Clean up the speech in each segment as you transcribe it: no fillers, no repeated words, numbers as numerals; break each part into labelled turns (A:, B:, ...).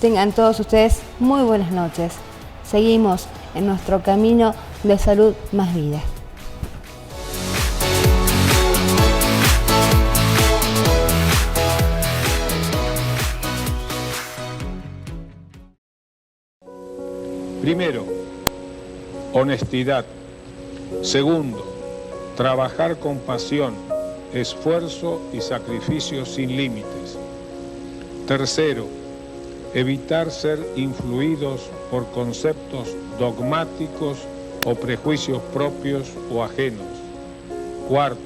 A: Tengan todos ustedes muy buenas noches. Seguimos en nuestro camino de salud más vida.
B: Primero, honestidad. Segundo, trabajar con pasión, esfuerzo y sacrificio sin límites. Tercero, evitar ser influidos por conceptos dogmáticos o prejuicios propios o ajenos. Cuarto,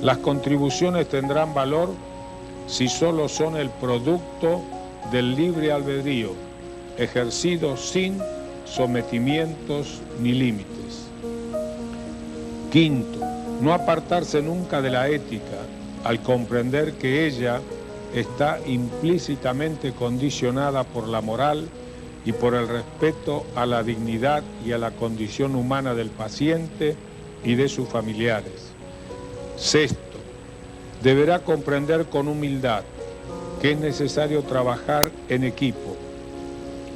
B: las contribuciones tendrán valor si solo son el producto del libre albedrío, ejercido sin sometimientos ni límites. Quinto, no apartarse nunca de la ética al comprender que ella está implícitamente condicionada por la moral y por el respeto a la dignidad y a la condición humana del paciente y de sus familiares. Sexto, deberá comprender con humildad que es necesario trabajar en equipo.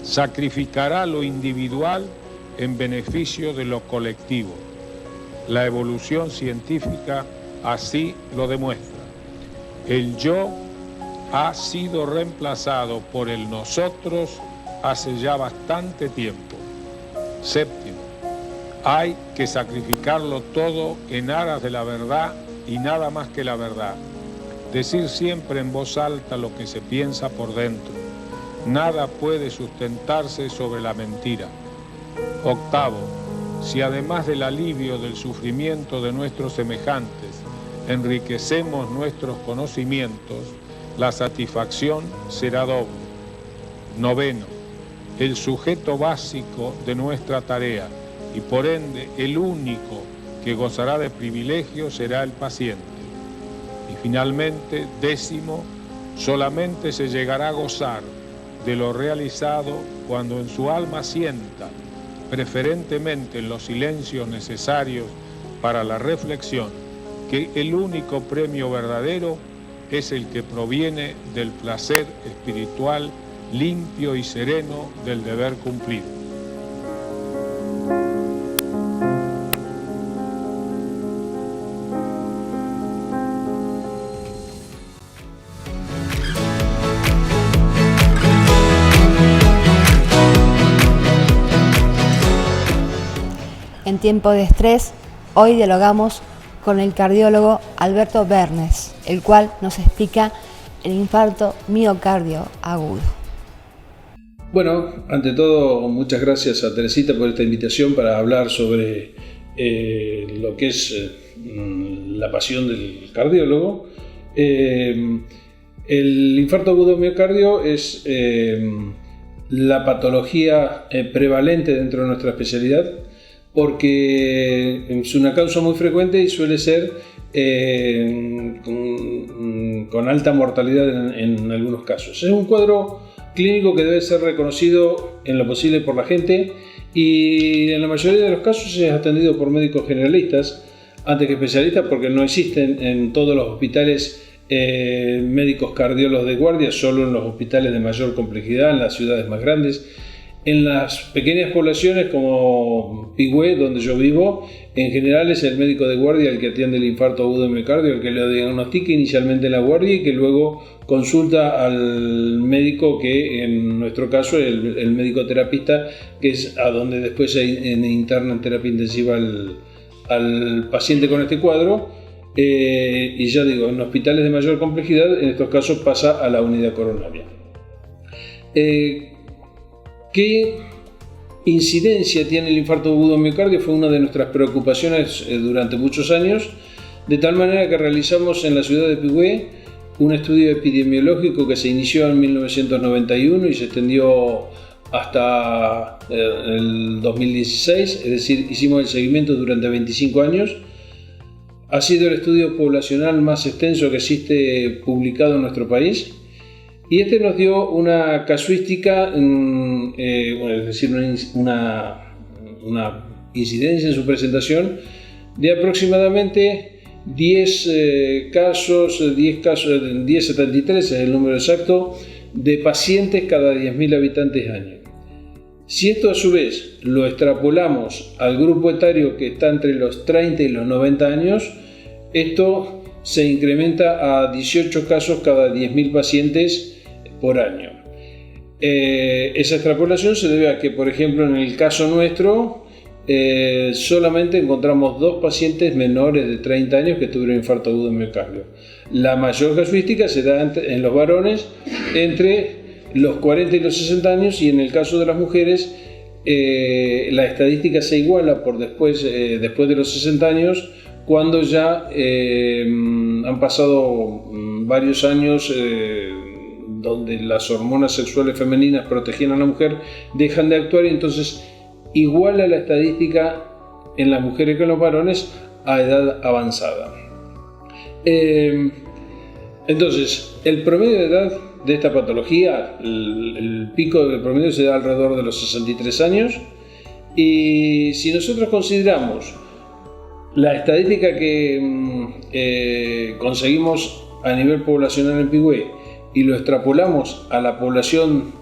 B: Sacrificará lo individual en beneficio de lo colectivo. La evolución científica así lo demuestra. El yo ha sido reemplazado por el nosotros hace ya bastante tiempo. Séptimo, hay que sacrificarlo todo en aras de la verdad y nada más que la verdad. Decir siempre en voz alta lo que se piensa por dentro. Nada puede sustentarse sobre la mentira. Octavo, si además del alivio del sufrimiento de nuestros semejantes, enriquecemos nuestros conocimientos, la satisfacción será doble. Noveno, el sujeto básico de nuestra tarea y por ende el único que gozará de privilegios será el paciente. Y finalmente, décimo, solamente se llegará a gozar de lo realizado cuando en su alma sienta, preferentemente en los silencios necesarios para la reflexión, que el único premio verdadero es el que proviene del placer espiritual limpio y sereno del deber cumplido.
A: En tiempo de estrés, hoy dialogamos con el cardiólogo Alberto Bernes, el cual nos explica el infarto miocardio agudo.
C: Bueno, ante todo, muchas gracias a Teresita por esta invitación para hablar sobre lo que es la pasión del cardiólogo. El infarto agudo miocardio es la patología prevalente dentro de nuestra especialidad, porque es una causa muy frecuente y suele ser con alta mortalidad en algunos casos. Es un cuadro clínico que debe ser reconocido en lo posible por la gente y en la mayoría de los casos es atendido por médicos generalistas antes que especialistas, porque no existen en todos los hospitales médicos cardiólogos de guardia, solo en los hospitales de mayor complejidad, en las ciudades más grandes. En las pequeñas poblaciones como Pigüé, donde yo vivo, en general es el médico de guardia el que atiende el infarto agudo de miocardio, el que lo diagnostica inicialmente en la guardia y que luego consulta al médico, que en nuestro caso es el médico terapista, que es a donde después se interna en terapia intensiva al paciente con este cuadro. Y ya digo, en hospitales de mayor complejidad, en estos casos pasa a la unidad coronaria. ¿Qué incidencia tiene el infarto agudo miocardio? Fue una de nuestras preocupaciones durante muchos años, de tal manera que realizamos en la ciudad de Pigüé un estudio epidemiológico que se inició en 1991 y se extendió hasta el 2016, es decir, hicimos el seguimiento durante 25 años. Ha sido el estudio poblacional más extenso que existe publicado en nuestro país. Y este nos dio una casuística, es decir, una incidencia en su presentación de aproximadamente 10 casos, 1073 es el número exacto, de pacientes cada 10.000 habitantes año. Si esto a su vez lo extrapolamos al grupo etario que está entre los 30 y los 90 años, esto se incrementa a 18 casos cada 10.000 pacientes por año. Esa extrapolación se debe a que, por ejemplo, en el caso nuestro, solamente encontramos 2 pacientes menores de 30 años que tuvieron infarto agudo de miocardio. La mayor casuística se da en los varones entre los 40 y los 60 años, y en el caso de las mujeres la estadística se iguala por después de los 60 años, cuando ya han pasado varios años donde las hormonas sexuales femeninas protegían a la mujer, dejan de actuar, y entonces iguala la estadística en las mujeres que en los varones a edad avanzada. Entonces, el promedio de edad de esta patología, el pico del promedio se da alrededor de los 63 años, y si nosotros consideramos la estadística que conseguimos a nivel poblacional en Pigüé y lo extrapolamos a la población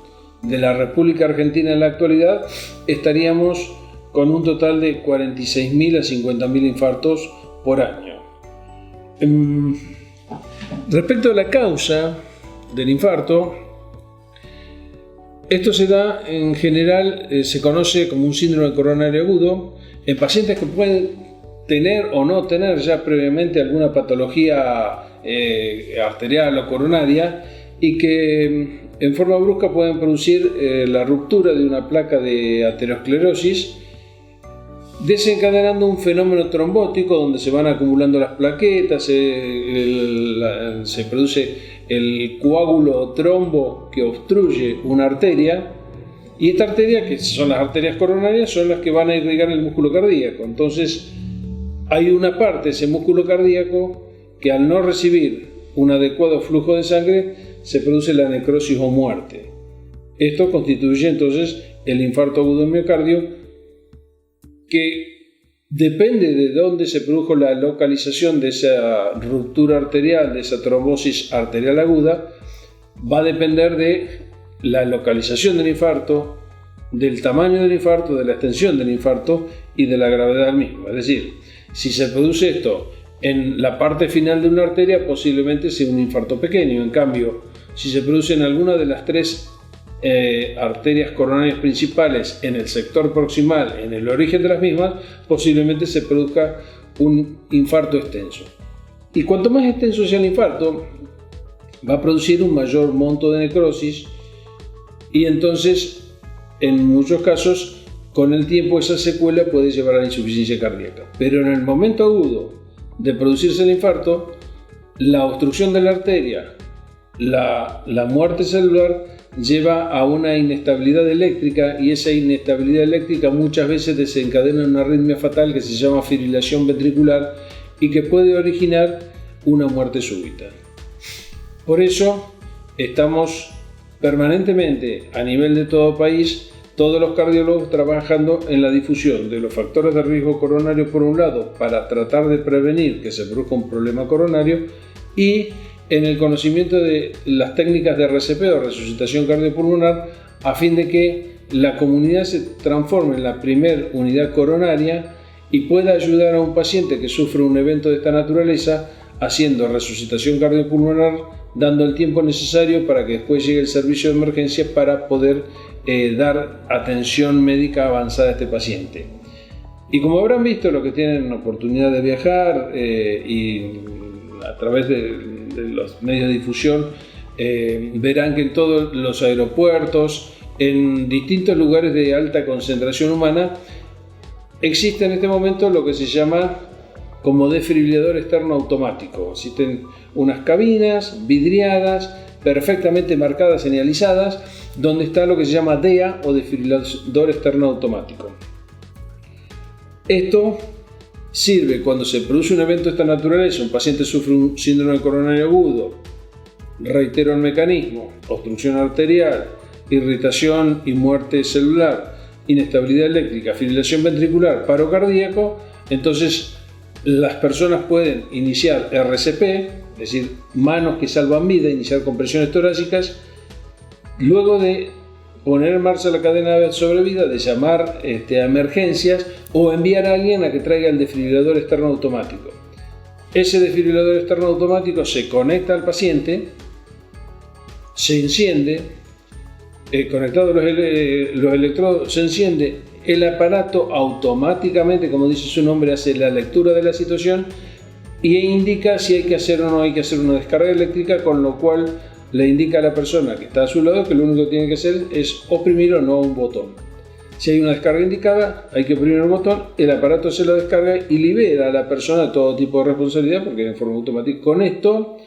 C: de la República Argentina en la actualidad, estaríamos con un total de 46.000 a 50.000 infartos por año. Respecto a la causa del infarto, esto se da en general, se conoce como un síndrome coronario agudo en pacientes que pueden tener o no tener ya previamente alguna patología arterial o coronaria, y que en forma brusca pueden producir la ruptura de una placa de aterosclerosis, desencadenando un fenómeno trombótico donde se van acumulando las plaquetas, se produce el coágulo o trombo que obstruye una arteria, y esta arteria, que son las arterias coronarias, son las que van a irrigar el músculo cardíaco. Entonces hay una parte de ese músculo cardíaco que, al no recibir un adecuado flujo de sangre, se produce la necrosis o muerte. Esto constituye entonces el infarto agudo de miocardio, que depende de dónde se produjo la localización de esa ruptura arterial, de esa trombosis arterial aguda. Va a depender de la localización del infarto, del tamaño del infarto, de la extensión del infarto y de la gravedad del mismo. Es decir, si se produce esto en la parte final de una arteria, posiblemente sea un infarto pequeño. En cambio, si se produce en alguna de las 3 arterias coronarias principales, en el sector proximal, en el origen de las mismas, posiblemente se produzca un infarto extenso. Y cuanto más extenso sea el infarto, va a producir un mayor monto de necrosis, y entonces, en muchos casos, con el tiempo esa secuela puede llevar a la insuficiencia cardíaca. Pero en el momento agudo de producirse el infarto, la obstrucción de la arteria, la muerte celular, lleva a una inestabilidad eléctrica, y esa inestabilidad eléctrica muchas veces desencadena una arritmia fatal que se llama fibrilación ventricular, y que puede originar una muerte súbita. Por eso estamos permanentemente, a nivel de todo país, todos los cardiólogos trabajando en la difusión de los factores de riesgo coronario, por un lado, para tratar de prevenir que se produzca un problema coronario, y en el conocimiento de las técnicas de RCP o resucitación cardiopulmonar, a fin de que la comunidad se transforme en la primer unidad coronaria y pueda ayudar a un paciente que sufre un evento de esta naturaleza haciendo resucitación cardiopulmonar, dando el tiempo necesario para que después llegue el servicio de emergencia para poder dar atención médica avanzada a este paciente. Y como habrán visto, los que tienen oportunidad de viajar y a través de los medios de difusión, verán que en todos los aeropuertos, en distintos lugares de alta concentración humana, existe en este momento lo que se llama como desfibrilador externo automático. Existen unas cabinas vidriadas, perfectamente marcadas, señalizadas, donde está lo que se llama DEA o desfibrilador externo automático. Esto sirve cuando se produce un evento de esta naturaleza, un paciente sufre un síndrome coronario agudo, reitero el mecanismo: obstrucción arterial, irritación y muerte celular, inestabilidad eléctrica, fibrilación ventricular, paro cardíaco. Entonces las personas pueden iniciar RCP, es decir, manos que salvan vida, iniciar compresiones torácicas, luego de poner en marcha la cadena de sobrevida, de llamar a emergencias o enviar a alguien a que traiga el desfibrilador externo automático. Ese desfibrilador externo automático se conecta al paciente, se enciende, conectados los electrodos, se enciende, el aparato automáticamente, como dice su nombre, hace la lectura de la situación y indica si hay que hacer o no hay que hacer una descarga eléctrica, con lo cual le indica a la persona que está a su lado que lo único que tiene que hacer es oprimir o no un botón. Si hay una descarga indicada, hay que oprimir el botón, el aparato se lo descarga y libera a la persona todo tipo de responsabilidad, porque en forma automática. Con esto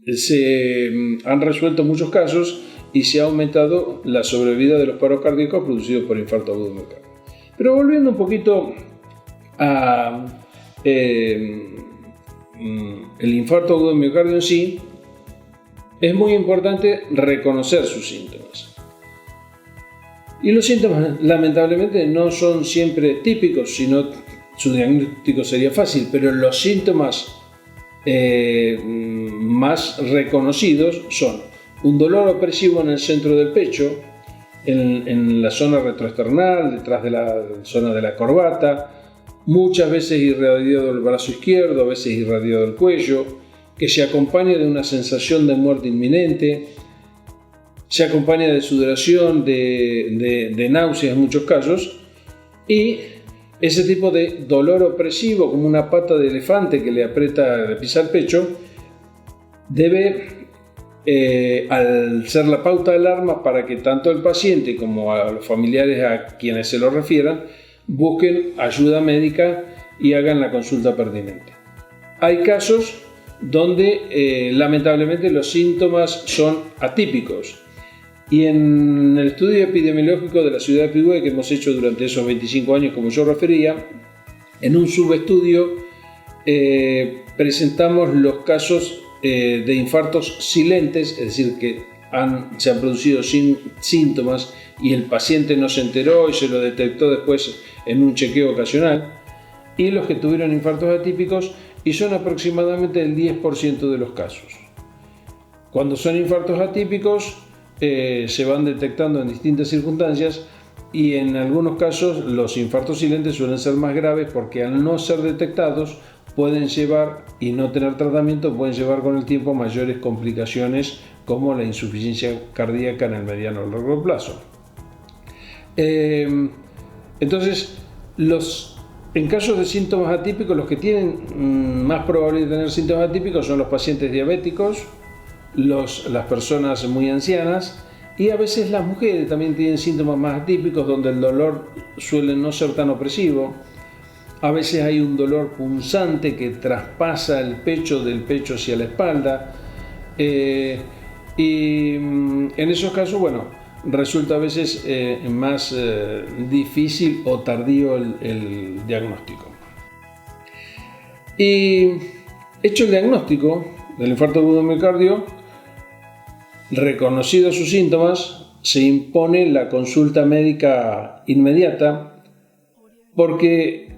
C: se han resuelto muchos casos y se ha aumentado la sobrevida de los paros cardíacos producidos por infarto agudo de miocardio. Pero volviendo un poquito a el infarto agudo de miocardio en sí, es muy importante reconocer sus síntomas. Y los síntomas lamentablemente no son siempre típicos, sino su diagnóstico sería fácil, pero los síntomas más reconocidos son un dolor opresivo en el centro del pecho, en la zona retroesternal, detrás de la zona de la corbata, muchas veces irradiado el brazo izquierdo, a veces irradiado el cuello, que se acompaña de una sensación de muerte inminente, se acompaña de sudoración, de náuseas en muchos casos, y ese tipo de dolor opresivo, como una pata de elefante que le pisa el pecho, debe, al ser la pauta de alarma para que tanto el paciente como a los familiares a quienes se lo refieran busquen ayuda médica y hagan la consulta pertinente. Hay casos donde lamentablemente los síntomas son atípicos, y en el estudio epidemiológico de la ciudad de Pigüé que hemos hecho durante esos 25 años, como yo refería, en un subestudio presentamos los casos de infartos silentes, es decir, que se han producido sin síntomas y el paciente no se enteró y se lo detectó después en un chequeo ocasional, y los que tuvieron infartos atípicos, y son aproximadamente el 10% de los casos. Cuando son infartos atípicos se van detectando en distintas circunstancias, y en algunos casos los infartos silentes suelen ser más graves porque al no ser detectados pueden llevar, y no tener tratamiento, pueden llevar con el tiempo mayores complicaciones como la insuficiencia cardíaca en el mediano o largo plazo. Entonces, en casos de síntomas atípicos, los que tienen más probabilidad de tener síntomas atípicos son los pacientes diabéticos, las personas muy ancianas, y a veces las mujeres también tienen síntomas más atípicos, donde el dolor suele no ser tan opresivo. A veces hay un dolor punzante que traspasa el pecho, del pecho hacia la espalda, y en esos casos, bueno, resulta a veces más difícil o tardío el diagnóstico. Y hecho el diagnóstico del infarto agudo de miocardio, reconocidos sus síntomas, se impone la consulta médica inmediata, porque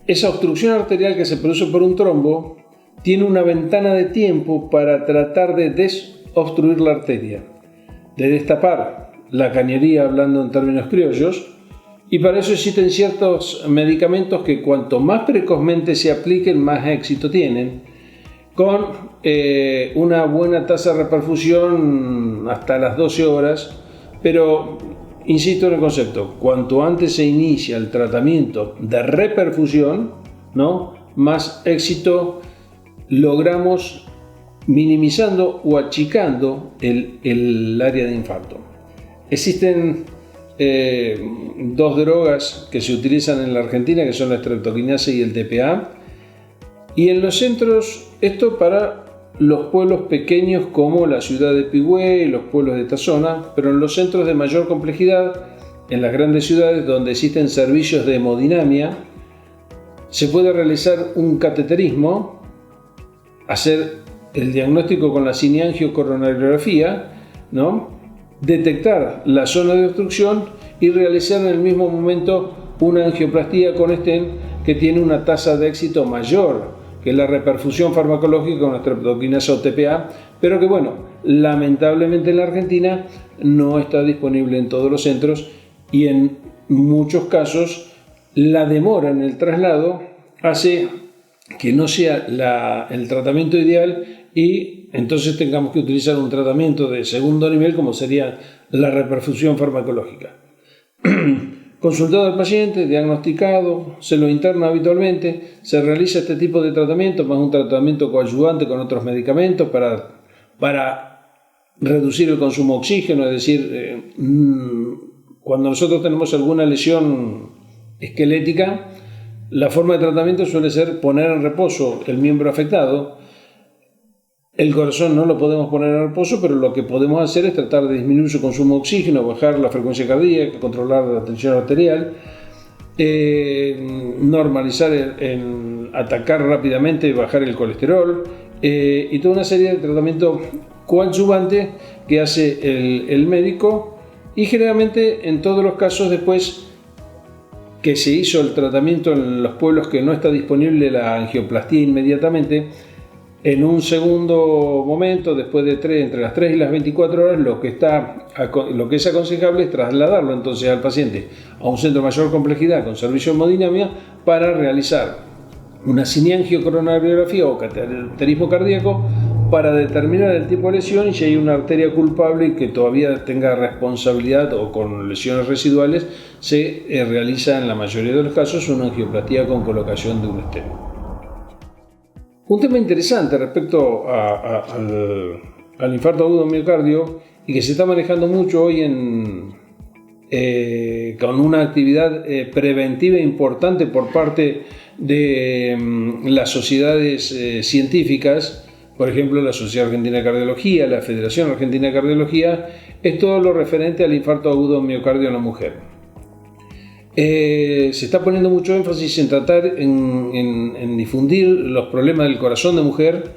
C: esa obstrucción arterial que se produce por un trombo tiene una ventana de tiempo para tratar de desobstruir la arteria, de destapar la cañería, hablando en términos criollos, y para eso existen ciertos medicamentos que cuanto más precozmente se apliquen, más éxito tienen, con una buena tasa de reperfusión hasta las 12 horas, pero insisto en el concepto, cuanto antes se inicia el tratamiento de reperfusión, ¿no?, más éxito logramos minimizando o achicando el área de infarto. Existen dos drogas que se utilizan en la Argentina, que son la streptokinasa y el tPA, y en los centros, esto para los pueblos pequeños como la ciudad de Pigüé y los pueblos de esta zona, pero en los centros de mayor complejidad, en las grandes ciudades donde existen servicios de hemodinamia, se puede realizar un cateterismo, hacer el diagnóstico con la cineangiocoronariografía, ¿no?, detectar la zona de obstrucción y realizar en el mismo momento una angioplastía con stent que tiene una tasa de éxito mayor que es la reperfusión farmacológica con la streptokinasa o TPA, pero que bueno, lamentablemente en la Argentina no está disponible en todos los centros y en muchos casos la demora en el traslado hace que no sea el tratamiento ideal y entonces tengamos que utilizar un tratamiento de segundo nivel como sería la reperfusión farmacológica. Consultado al paciente, diagnosticado, se lo interna habitualmente, se realiza este tipo de tratamiento más un tratamiento coadyuvante con otros medicamentos para reducir el consumo de oxígeno, es decir, cuando nosotros tenemos alguna lesión esquelética, la forma de tratamiento suele ser poner en reposo el miembro afectado. El corazón no lo podemos poner en reposo, pero lo que podemos hacer es tratar de disminuir su consumo de oxígeno, bajar la frecuencia cardíaca, controlar la tensión arterial, normalizar, atacar rápidamente y bajar el colesterol, y toda una serie de tratamientos coadyuvantes que hace el médico, y generalmente en todos los casos después que se hizo el tratamiento en los pueblos que no está disponible la angioplastía inmediatamente, en un segundo momento, después de entre las 3 y las 24 horas, lo que es aconsejable es trasladarlo entonces al paciente a un centro de mayor complejidad con servicio de hemodinamia para realizar una cineangiocoronariografía o cateterismo cardíaco para determinar el tipo de lesión y si hay una arteria culpable y que todavía tenga responsabilidad o con lesiones residuales, se realiza en la mayoría de los casos una angioplastía con colocación de un esteno. Un tema interesante respecto al infarto agudo de miocardio y que se está manejando mucho hoy con una actividad preventiva importante por parte de las sociedades científicas, por ejemplo la Sociedad Argentina de Cardiología, la Federación Argentina de Cardiología, es todo lo referente al infarto agudo de miocardio en la mujer. Se está poniendo mucho énfasis en tratar, en difundir los problemas del corazón de mujer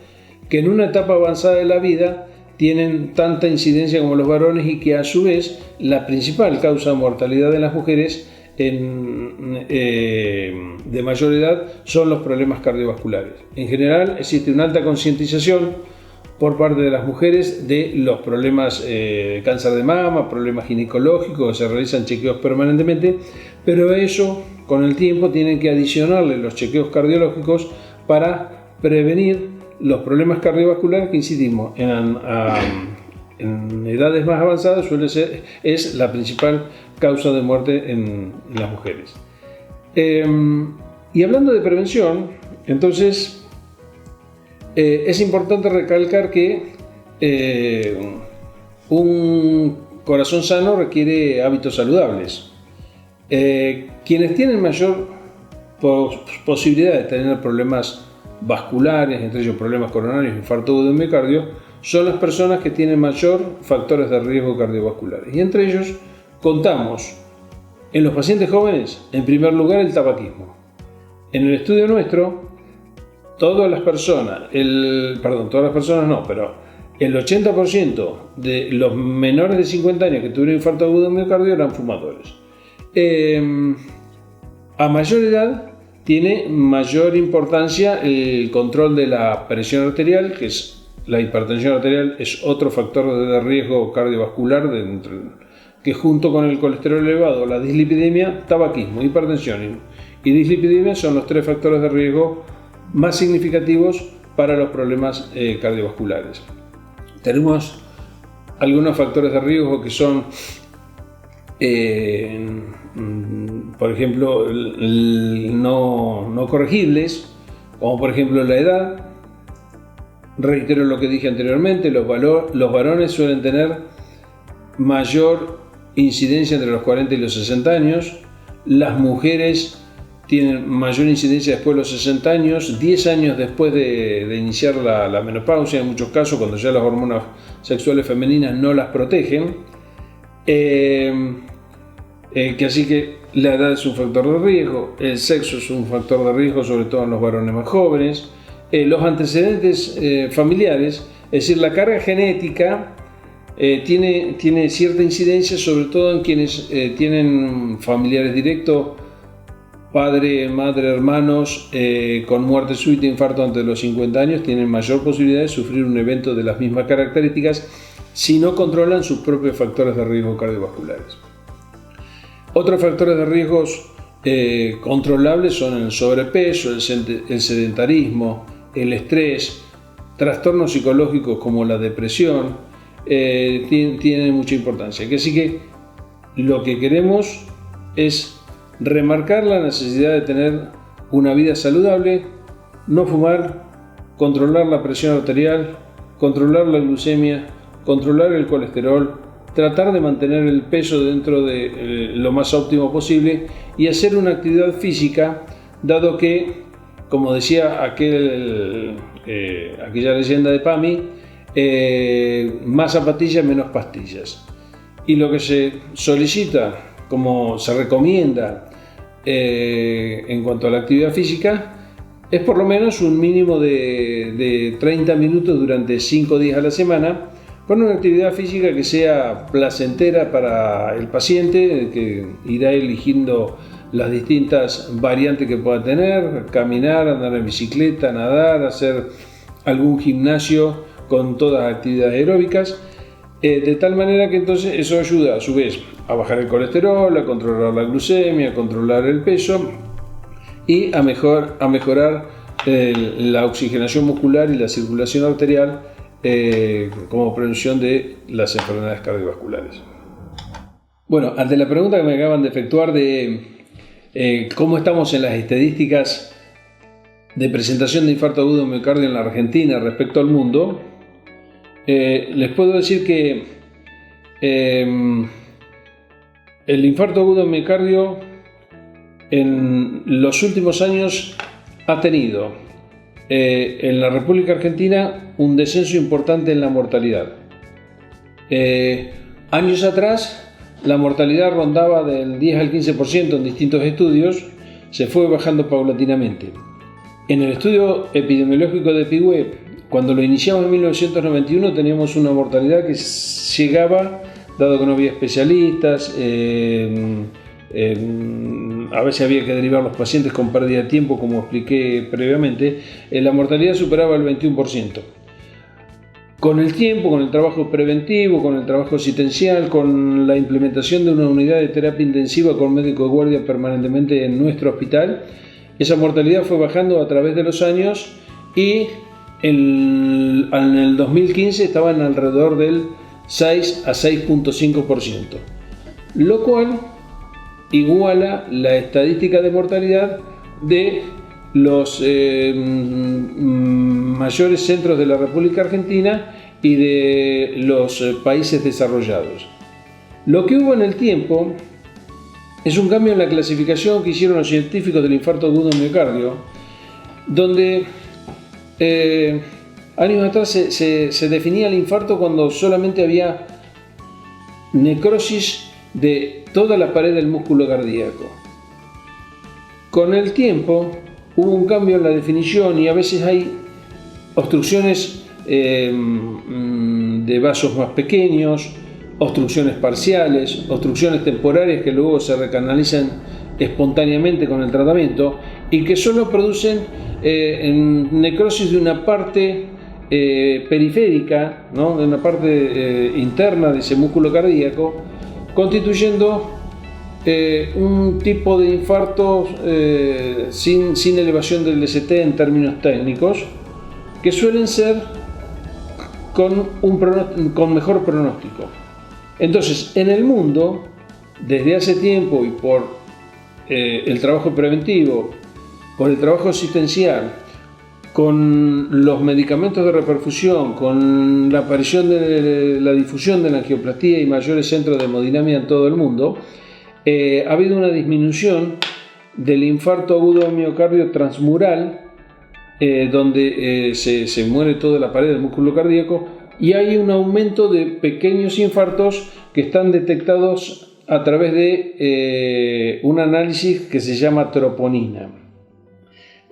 C: que en una etapa avanzada de la vida tienen tanta incidencia como los varones y que a su vez la principal causa de mortalidad de las mujeres de mayor edad son los problemas cardiovasculares. En general existe una alta concientización por parte de las mujeres de los problemas de cáncer de mama, problemas ginecológicos, que se realizan chequeos permanentemente, pero eso con el tiempo tienen que adicionarle los chequeos cardiológicos para prevenir los problemas cardiovasculares que, insistimos, en edades más avanzadas es la principal causa de muerte en las mujeres. Y hablando de prevención, entonces es importante recalcar que un corazón sano requiere hábitos saludables. Quienes tienen mayor posibilidad de tener problemas vasculares, entre ellos problemas coronarios, infarto agudo de miocardio, son las personas que tienen mayor factores de riesgo cardiovasculares. Y entre ellos contamos en los pacientes jóvenes, en primer lugar, el tabaquismo. En el estudio nuestro, el 80% de los menores de 50 años que tuvieron infarto agudo de miocardio eran fumadores. A mayor edad tiene mayor importancia el control de la presión arterial, que es la hipertensión arterial, es otro factor de riesgo cardiovascular que junto con el colesterol elevado, la dislipidemia, tabaquismo, hipertensión y dislipidemia son los 3 factores de riesgo más significativos para los problemas cardiovasculares. Tenemos algunos factores de riesgo que son, por ejemplo, no corregibles, como por ejemplo la edad. Reitero lo que dije anteriormente, los varones suelen tener mayor incidencia entre los 40 y los 60 años, las mujeres tienen mayor incidencia después de los 60 años, 10 años después de iniciar la menopausia, en muchos casos cuando ya las hormonas sexuales femeninas no las protegen, así que la edad es un factor de riesgo, el sexo es un factor de riesgo, sobre todo en los varones más jóvenes, los antecedentes familiares, es decir, la carga genética tiene cierta incidencia, sobre todo en quienes tienen familiares directos padre, madre, hermanos con muerte súbita e infarto antes de los 50 años tienen mayor posibilidad de sufrir un evento de las mismas características si no controlan sus propios factores de riesgo cardiovasculares. Otros factores de riesgos controlables son el sobrepeso, el sedentarismo, el estrés, trastornos psicológicos como la depresión, tienen mucha importancia. Así que lo que queremos es remarcar la necesidad de tener una vida saludable, no fumar, controlar la presión arterial, controlar la glucemia, controlar el colesterol, tratar de mantener el peso dentro de lo más óptimo posible y hacer una actividad física, dado que, como decía aquella leyenda de Pami, más zapatillas, menos pastillas. Y lo que se solicita, como se recomienda en cuanto a la actividad física, es por lo menos un mínimo de 30 minutos durante 5 días a la semana, con una actividad física que sea placentera para el paciente, que irá eligiendo las distintas variantes que pueda tener: caminar, andar en bicicleta, nadar, hacer algún gimnasio con todas las actividades aeróbicas, de tal manera que entonces eso ayuda a su vez a bajar el colesterol, a controlar la glucemia, a controlar el peso y a mejorar la oxigenación muscular y la circulación arterial como prevención de las enfermedades cardiovasculares. Bueno, ante la pregunta que me acaban de efectuar de cómo estamos en las estadísticas de presentación de infarto agudo de miocardio en la Argentina respecto al mundo, les puedo decir que el infarto agudo de miocardio en los últimos años ha tenido en la República Argentina un descenso importante en la mortalidad. Años atrás la mortalidad rondaba del 10 al 15% en distintos estudios, se fue bajando paulatinamente. En el estudio epidemiológico de Pigüé, cuando lo iniciamos en 1991, teníamos una mortalidad que llegaba, dado que no había especialistas, a veces había que derivar los pacientes con pérdida de tiempo, como expliqué previamente, la mortalidad superaba el 21%. Con el tiempo, con el trabajo preventivo, con el trabajo asistencial, con la implementación de una unidad de terapia intensiva con médico de guardia permanentemente en nuestro hospital, esa mortalidad fue bajando a través de los años y en el 2015 estaba en alrededor del 6 a 6.5%, lo cual iguala la estadística de mortalidad de los mayores centros de la República Argentina y de los países desarrollados. Lo que hubo en el tiempo es un cambio en la clasificación que hicieron los científicos del infarto agudo de miocardio, donde años atrás se definía el infarto cuando solamente había necrosis de toda la pared del músculo cardíaco. Con el tiempo hubo un cambio en la definición y a veces hay obstrucciones de vasos más pequeños, obstrucciones parciales, obstrucciones temporarias que luego se recanalizan espontáneamente con el tratamiento y que solo producen necrosis de una parte periférica, ¿no? De una parte interna de ese músculo cardíaco, constituyendo un tipo de infarto sin elevación del DCT en términos técnicos, que suelen ser con mejor pronóstico. Entonces, en el mundo, desde hace tiempo y por el trabajo preventivo, por el trabajo asistencial, con los medicamentos de reperfusión, con la aparición de la difusión de la angioplastía y mayores centros de hemodinamia en todo el mundo, ha habido una disminución del infarto agudo de miocardio transmural, donde se muere toda la pared del músculo cardíaco, y hay un aumento de pequeños infartos que están detectados a través de un análisis que se llama troponina.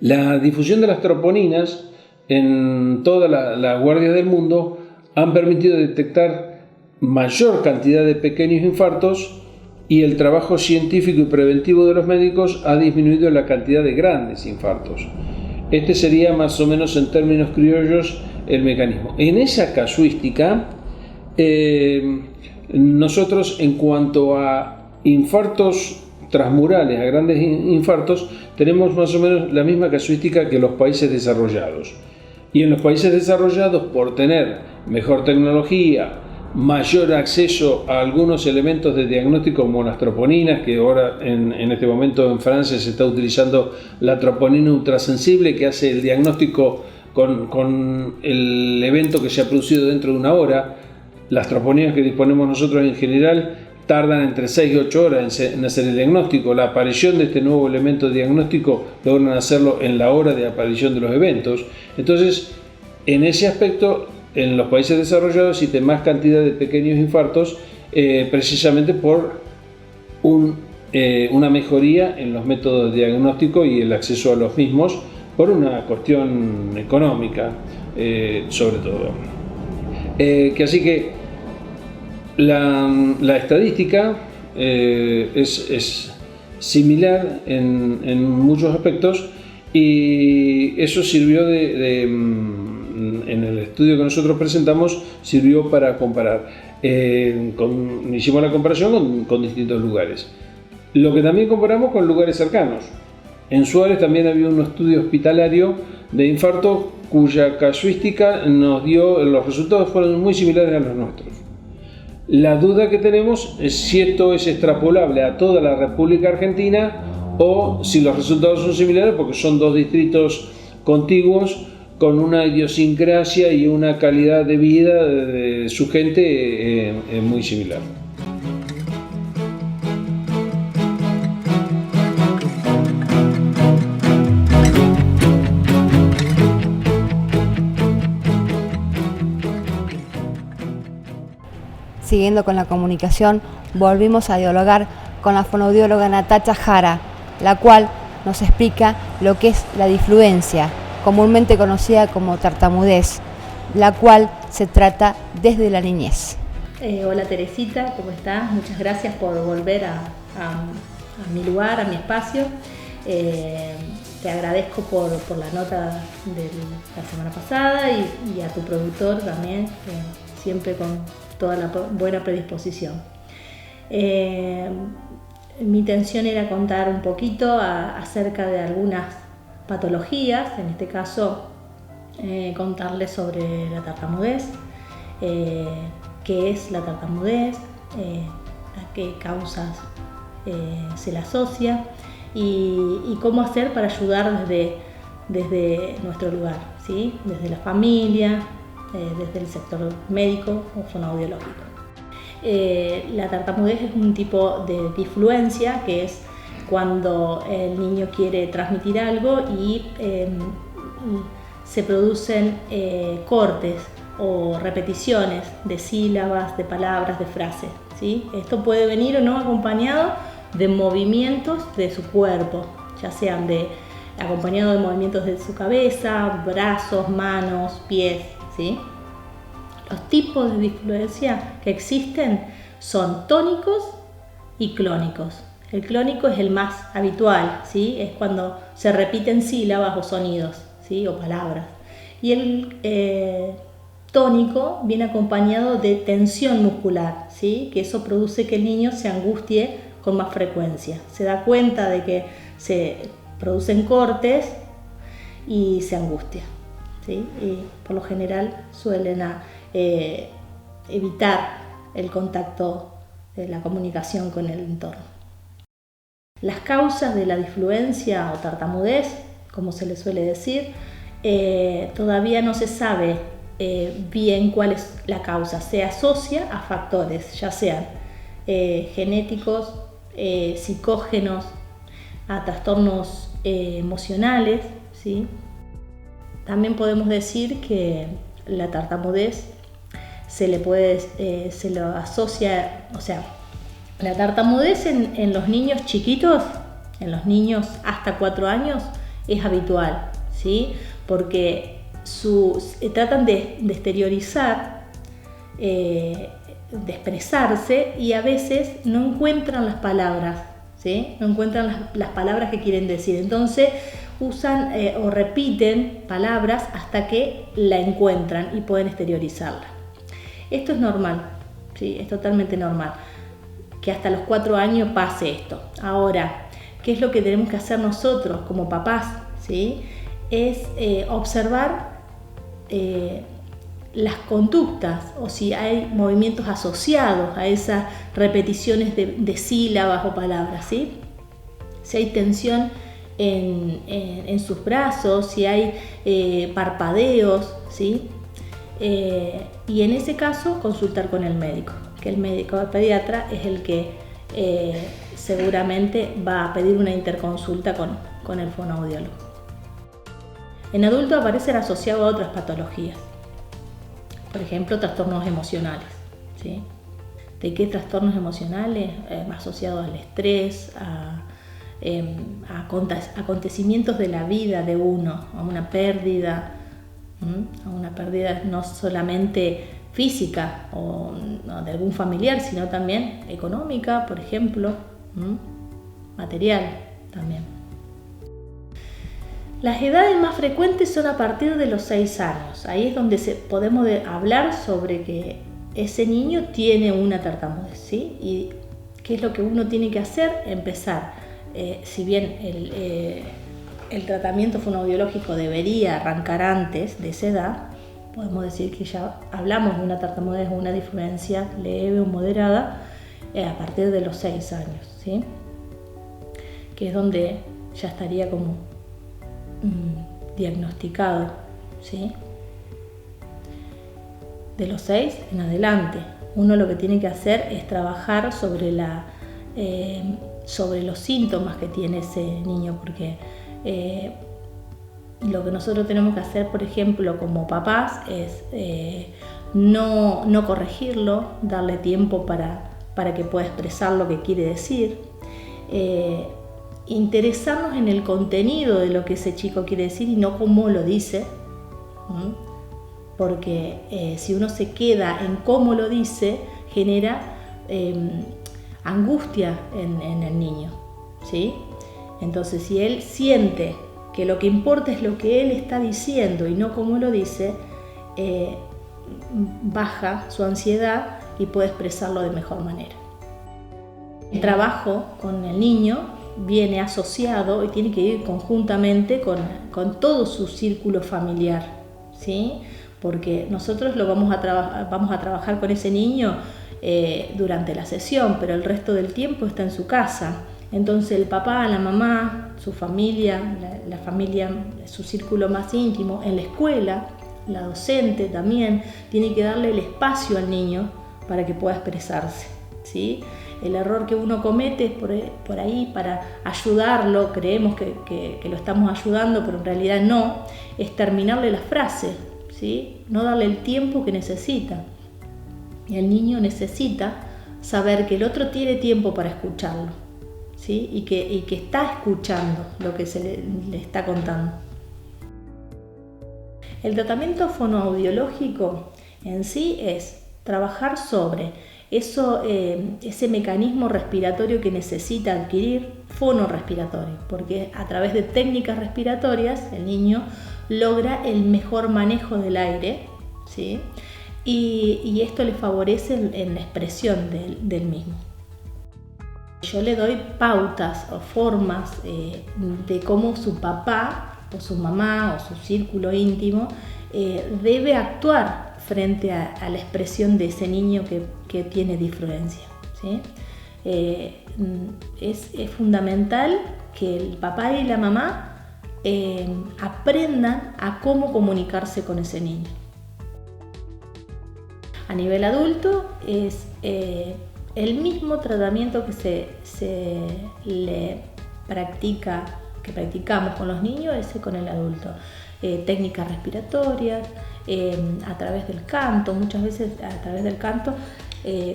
C: La difusión de las troponinas en todas las guardias del mundo han permitido detectar mayor cantidad de pequeños infartos y el trabajo científico y preventivo de los médicos ha disminuido la cantidad de grandes infartos. Este sería más o menos en términos criollos el mecanismo. En esa casuística, nosotros en cuanto a infartos transmurales, a grandes infartos, tenemos más o menos la misma casuística que los países desarrollados. Y en los países desarrollados, por tener mejor tecnología, mayor acceso a algunos elementos de diagnóstico como las troponinas, que ahora en este momento en Francia se está utilizando la troponina ultrasensible, que hace el diagnóstico con el evento que se ha producido dentro de una hora. Las troponinas que disponemos nosotros en general tardan entre 6 y 8 horas en hacer el diagnóstico. La aparición de este nuevo elemento diagnóstico logran hacerlo en la hora de aparición de los eventos. Entonces, en ese aspecto, en los países desarrollados existe más cantidad de pequeños infartos, precisamente por una mejoría en los métodos de diagnóstico y el acceso a los mismos, por una cuestión económica, sobre todo. Así que la estadística es similar en muchos aspectos, y eso sirvió en el estudio que nosotros presentamos, sirvió para comparar. Hicimos la comparación con distintos lugares. Lo que también comparamos con lugares cercanos. En Suárez también había un estudio hospitalario de infarto cuya casuística nos dio, los resultados fueron muy similares a los nuestros. La duda que tenemos es si esto es extrapolable a toda la República Argentina o si los resultados son similares, porque son dos distritos contiguos con una idiosincrasia y una calidad de vida de su gente muy similar.
A: Siguiendo con la comunicación, volvimos a dialogar con la fonoaudióloga Natacha Jara, la cual nos explica lo que es la difluencia, comúnmente conocida como tartamudez, la cual se trata desde la niñez.
D: Hola Teresita, ¿cómo estás? Muchas gracias por volver a mi lugar, a mi espacio. Te agradezco por la nota de la semana pasada y a tu productor también, siempre con toda la buena predisposición. Mi intención era contar un poquito acerca de algunas patologías, en este caso contarles sobre la tartamudez, qué es la tartamudez, a qué causas se la asocia y cómo hacer para ayudar desde nuestro lugar, ¿sí? Desde la familia, desde el sector médico o fonoaudiológico. La tartamudez es un tipo de difluencia, que es cuando el niño quiere transmitir algo y se producen cortes o repeticiones de sílabas, de palabras, de frases, ¿sí? Esto puede venir o no acompañado de movimientos de su cuerpo, ya sean acompañado de movimientos de su cabeza, brazos, manos, pies, ¿sí? Los tipos de difluencia que existen son tónicos y clónicos. El clónico es el más habitual, ¿sí? Es cuando se repiten sílabas o sonidos, ¿sí? O palabras. Y el tónico viene acompañado de tensión muscular, ¿sí? Que eso produce que el niño se angustie con más frecuencia. Se da cuenta de que se producen cortes y se angustia, ¿sí? Y por lo general suelen evitar el contacto, la comunicación con el entorno. Las causas de la difluencia o tartamudez, como se le suele decir, todavía no se sabe bien cuál es la causa. Se asocia a factores, ya sean genéticos, psicógenos, a trastornos emocionales, ¿sí? También podemos decir que la tartamudez se lo asocia, o sea, la tartamudez en los niños chiquitos, en los niños hasta 4 años, es habitual, ¿sí? Porque tratan de exteriorizar expresarse y a veces no encuentran las palabras, ¿sí? No encuentran las palabras que quieren decir. Entonces usan o repiten palabras hasta que la encuentran y pueden exteriorizarla. Esto es normal, ¿sí? Es totalmente normal que hasta los 4 años pase esto. Ahora, ¿qué es lo que tenemos que hacer nosotros como papás? ¿Sí? Es observar las conductas o si hay movimientos asociados a esas repeticiones de sílabas o palabras, ¿sí? Si hay tensión en sus brazos, si hay parpadeos, ¿sí? Y en ese caso consultar con el médico, que el médico pediatra es el que seguramente va a pedir una interconsulta con el fonoaudiólogo. En adultos aparecen asociados a otras patologías, por ejemplo, trastornos emocionales, ¿sí? ¿De qué trastornos emocionales? Asociados al estrés, a acontecimientos de la vida de uno, a una pérdida no solamente física o de algún familiar, sino también económica, por ejemplo, material también. Las edades más frecuentes son a partir de los 6 años. Ahí es donde podemos hablar sobre que ese niño tiene una tartamudez, ¿sí? Y qué es lo que uno tiene que hacer, empezar. Si bien el tratamiento fonoaudiológico debería arrancar antes de esa edad, podemos decir que ya hablamos de una tartamudez o una disfluencia leve o moderada a partir de los 6 años, ¿sí? Que es donde ya estaría como diagnosticado, ¿sí? De los 6 en adelante, uno lo que tiene que hacer es trabajar sobre los síntomas que tiene ese niño, porque lo que nosotros tenemos que hacer, por ejemplo, como papás, es no corregirlo, darle tiempo para que pueda expresar lo que quiere decir, interesarnos en el contenido de lo que ese chico quiere decir y no cómo lo dice, porque si uno se queda en cómo lo dice, genera angustia en el niño, ¿sí? Entonces, si él siente que lo que importa es lo que él está diciendo y no cómo lo dice, baja su ansiedad y puede expresarlo de mejor manera. El trabajo con el niño viene asociado y tiene que ir conjuntamente con todo su círculo familiar, ¿sí? Porque nosotros vamos a trabajar con ese niño durante la sesión, pero el resto del tiempo está en su casa. Entonces el papá, la mamá, su familia, la familia, su círculo más íntimo, en la escuela, la docente también tiene que darle el espacio al niño para que pueda expresarse, ¿sí? El error que uno comete es por ahí para ayudarlo, creemos que lo estamos ayudando, pero en realidad no, es terminarle la frase, ¿sí? No darle el tiempo que necesita. Y el niño necesita saber que el otro tiene tiempo para escucharlo, ¿sí? Y que está escuchando lo que se le está contando. El tratamiento fonoaudiológico en sí es trabajar sobre ese mecanismo respiratorio que necesita adquirir, fonorrespiratorio, porque a través de técnicas respiratorias el niño logra el mejor manejo del aire, ¿sí? Y esto le favorece en la expresión del mismo. Yo le doy pautas o formas de cómo su papá o su mamá o su círculo íntimo debe actuar frente a la expresión de ese niño que tiene disfluencia, ¿sí? Es fundamental que el papá y la mamá aprendan a cómo comunicarse con ese niño. A nivel adulto es el mismo tratamiento que practicamos con los niños, ese con el adulto. Técnicas respiratorias, a través del canto, muchas veces a través del canto,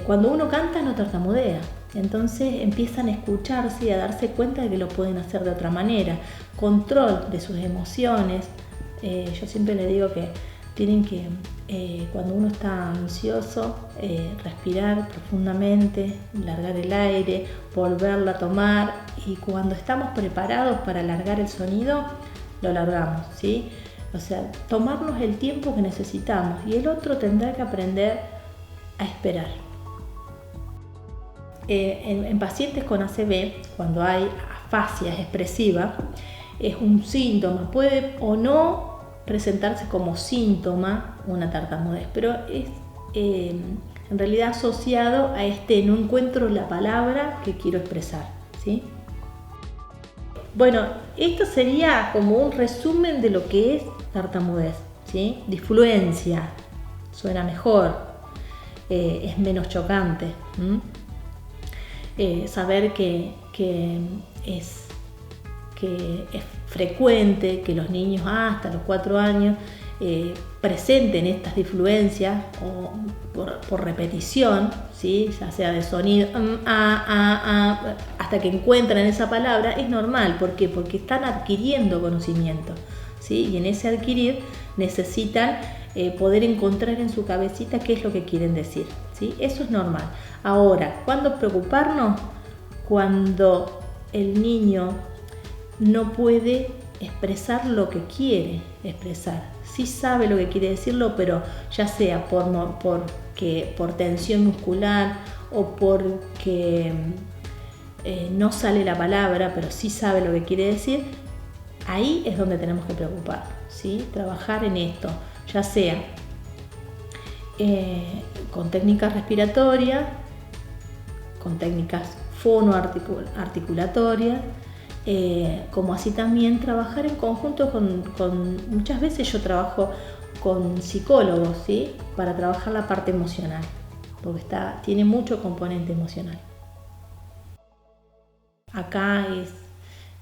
D: cuando uno canta no tartamudea, entonces empiezan a escucharse y a darse cuenta de que lo pueden hacer de otra manera. Control de sus emociones, yo siempre le digo que tienen que, cuando uno está ansioso, respirar profundamente, largar el aire, volverlo a tomar, y cuando estamos preparados para largar el sonido, lo largamos, ¿sí? O sea, tomarnos el tiempo que necesitamos, y el otro tendrá que aprender a esperar. En pacientes con ACV, cuando hay afasia expresiva, es un síntoma, puede o no presentarse como síntoma una tartamudez, pero es en realidad asociado a no encuentro la palabra que quiero expresar, ¿sí? Bueno, esto sería como un resumen de lo que es tartamudez, ¿sí? Disfluencia, suena mejor, es menos chocante. Saber que es frecuente que los niños hasta los 4 años presenten estas disfluencias o por repetición, ¿sí? Ya sea de sonido, hasta que encuentran esa palabra, es normal. ¿Por qué? Porque están adquiriendo conocimiento, ¿sí? Y en ese adquirir necesitan poder encontrar en su cabecita qué es lo que quieren decir, ¿sí? Eso es normal. Ahora, ¿cuándo preocuparnos? Cuando el niño no puede expresar lo que quiere expresar. Sí sabe lo que quiere decirlo, pero ya sea por tensión muscular o porque no sale la palabra, pero sí sabe lo que quiere decir, ahí es donde tenemos que preocupar, ¿sí? Trabajar en esto, ya sea con técnicas respiratorias, con técnicas fonoarticulatorias, como así también trabajar en conjunto con muchas veces yo trabajo con psicólogos, ¿sí? Para trabajar la parte emocional, porque tiene mucho componente emocional. Acá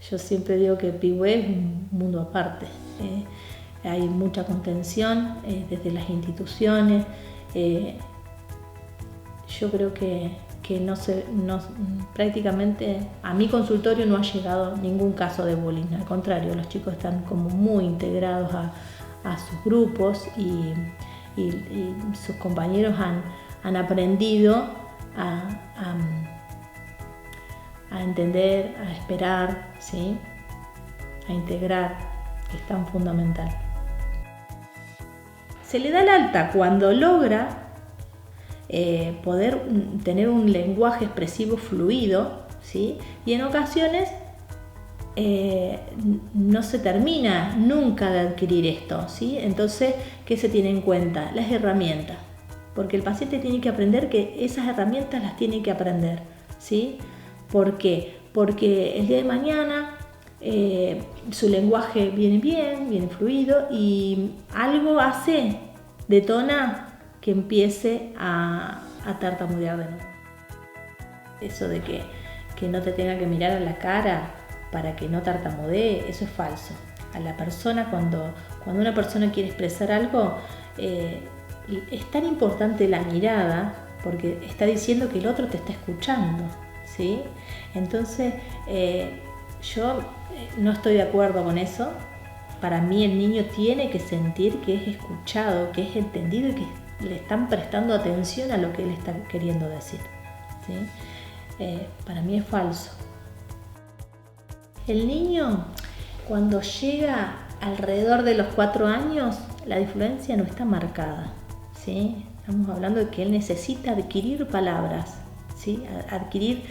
D: yo siempre digo que Pigüé es un mundo aparte, hay mucha contención desde las instituciones. Yo creo que prácticamente a mi consultorio no ha llegado ningún caso de bullying, al contrario, los chicos están como muy integrados a sus grupos y sus compañeros han aprendido a entender, a esperar, ¿sí? A integrar, que es tan fundamental. Se le da el alta cuando logra poder tener un lenguaje expresivo fluido, ¿sí? Y en ocasiones no se termina nunca de adquirir esto, ¿sí? Entonces, ¿qué se tiene en cuenta? Las herramientas, porque el paciente tiene que aprender que esas herramientas las tiene que aprender, ¿sí? ¿Por qué? Porque el día de mañana su lenguaje viene bien, viene fluido, y algo detona que empiece a tartamudear de nuevo. Eso de que no te tenga que mirar a la cara para que no tartamudee, eso es falso. A la persona, cuando una persona quiere expresar algo, es tan importante la mirada, porque está diciendo que el otro te está escuchando, ¿sí? Entonces, yo no estoy de acuerdo con eso. Para mí el niño tiene que sentir que es escuchado, que es entendido y que le están prestando atención a lo que él está queriendo decir, ¿sí? Para mí es falso. El niño, cuando llega alrededor de los 4 años, la disfluencia no está marcada, ¿sí? Estamos hablando de que él necesita adquirir palabras, ¿sí? Adquirir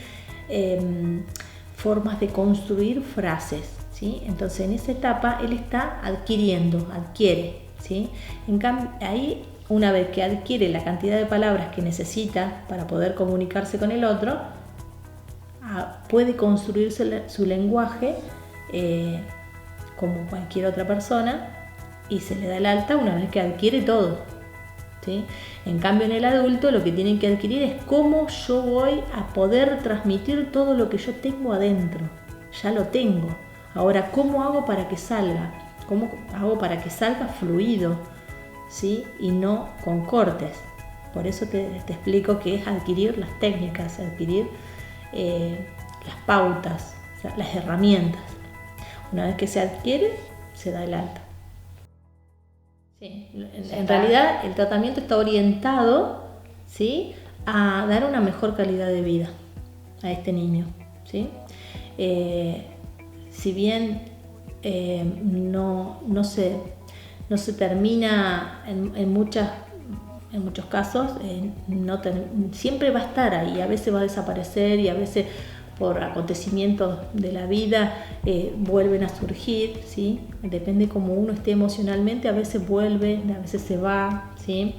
D: formas de construir frases, ¿sí? Entonces en esa etapa él está adquiere, ¿sí? En cambio, ahí, una vez que adquiere la cantidad de palabras que necesita para poder comunicarse con el otro, puede construirse su lenguaje como cualquier otra persona, y se le da el alta una vez que adquiere todo, ¿sí? En cambio, en el adulto lo que tienen que adquirir es cómo yo voy a poder transmitir todo lo que yo tengo adentro. Ya lo tengo. Ahora, ¿cómo hago para que salga? ¿Cómo hago para que salga fluido, ¿sí? Y no con cortes? Por eso te explico que es adquirir las técnicas, adquirir las pautas, o sea, las herramientas. Una vez que se adquiere, se da el alta. Sí, Sí. En realidad el tratamiento está orientado, ¿sí?, a dar una mejor calidad de vida a este niño, ¿sí? Si bien no se termina en muchos casos, siempre va a estar ahí, a veces va a desaparecer y a veces por acontecimientos de la vida vuelven a surgir, ¿sí? Depende cómo uno esté emocionalmente, a veces vuelve, a veces se va, ¿sí?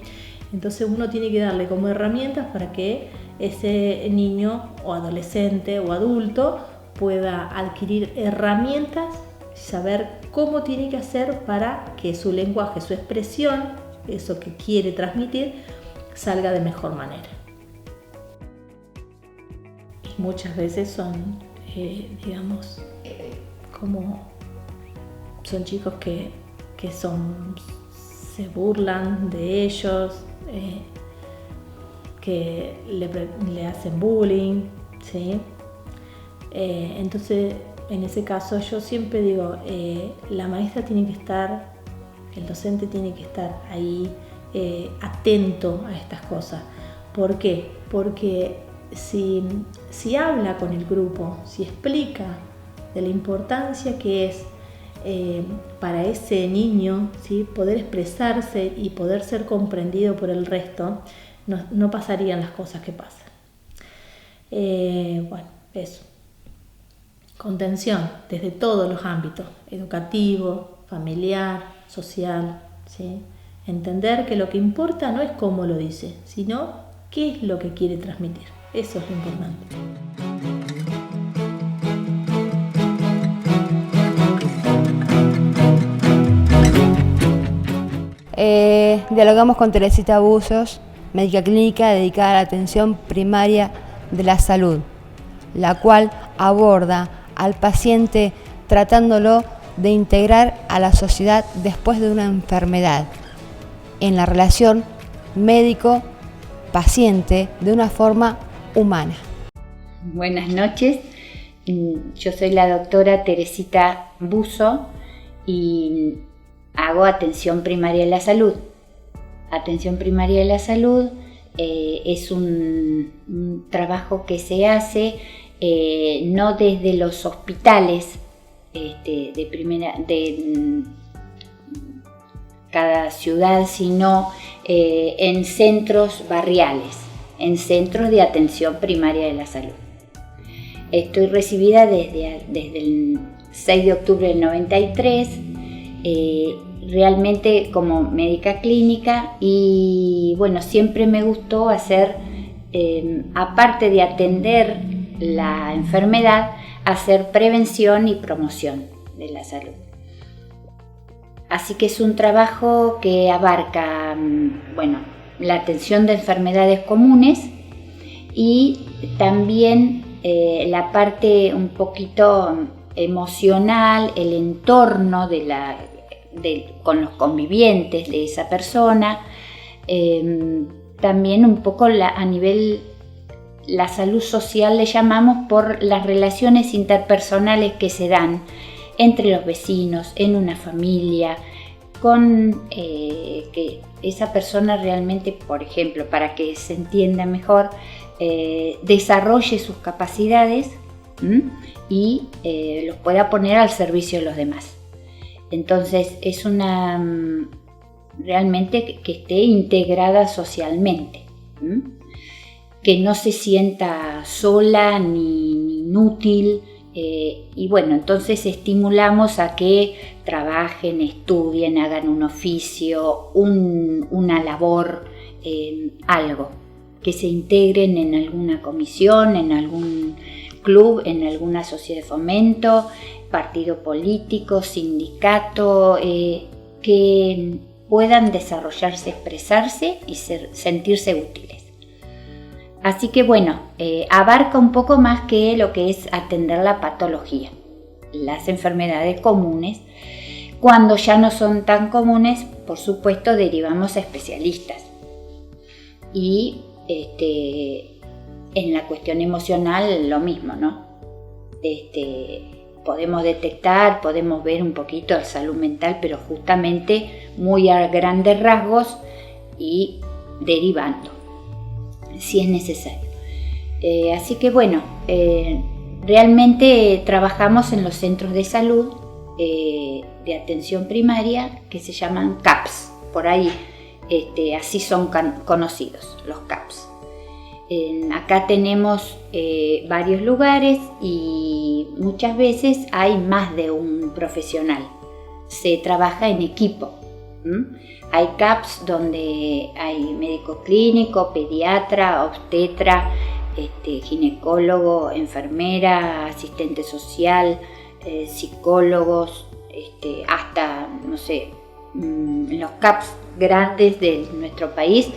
D: Entonces uno tiene que darle como herramientas para que ese niño o adolescente o adulto pueda adquirir herramientas, saber cómo tiene que hacer para que su lenguaje, su expresión, eso que quiere transmitir, salga de mejor manera. Y muchas veces son, son chicos que se burlan de ellos, que le hacen bullying, ¿sí? Entonces, en ese caso yo siempre digo, la maestra tiene que estar, el docente tiene que estar ahí atento a estas cosas. ¿Por qué? Porque si habla con el grupo, si explica de la importancia que es para ese niño, ¿sí?, poder expresarse y poder ser comprendido por el resto, no pasarían las cosas que pasan. Bueno, eso. Contención desde todos los ámbitos, educativo, familiar, social, ¿sí? Entender que lo que importa no es cómo lo dice, sino qué es lo que quiere transmitir. Eso es lo importante.
A: Dialogamos con Teresita Buzos, médica clínica dedicada a la atención primaria de la salud, la cual aborda al paciente tratándolo de integrar a la sociedad después de una enfermedad, en la relación médico-paciente de una forma humana.
E: Buenas noches, yo soy la doctora Teresita Buzo y hago atención primaria de la salud. Atención primaria de la salud es un trabajo que se hace no desde los hospitales de cada ciudad, sino en centros barriales, en centros de atención primaria de la salud. Estoy recibida desde el 6 de octubre del 93, realmente como médica clínica, y bueno, siempre me gustó hacer, aparte de atender la enfermedad, hacer prevención y promoción de la salud. Así que es un trabajo que abarca, bueno, la atención de enfermedades comunes y también la parte un poquito emocional, el entorno con los convivientes de esa persona, también un poco a nivel la salud social le llamamos, por las relaciones interpersonales que se dan entre los vecinos, en una familia, con que esa persona realmente, por ejemplo, para que se entienda mejor, desarrolle sus capacidades y los pueda poner al servicio de los demás. Entonces es una realmente que esté integrada socialmente, que no se sienta sola ni inútil, y bueno, entonces estimulamos a que trabajen, estudien, hagan un oficio, una labor, algo, que se integren en alguna comisión, en algún club, en alguna sociedad de fomento, partido político, sindicato, que puedan desarrollarse, expresarse y sentirse útiles. Así que bueno, abarca un poco más que lo que es atender la patología, las enfermedades comunes. Cuando ya no son tan comunes, por supuesto, derivamos a especialistas. Y en la cuestión emocional lo mismo, ¿no? podemos detectar, podemos ver un poquito de salud mental, pero justamente muy a grandes rasgos y derivando, si es necesario. Así que bueno, realmente trabajamos en los centros de salud de atención primaria que se llaman CAPS, por ahí así son conocidos los CAPS. Acá tenemos varios lugares y muchas veces hay más de un profesional, se trabaja en equipo. Hay CAPS donde hay médico clínico, pediatra, obstetra, ginecólogo, enfermera, asistente social, psicólogos, hasta, no sé, los CAPS grandes de nuestro país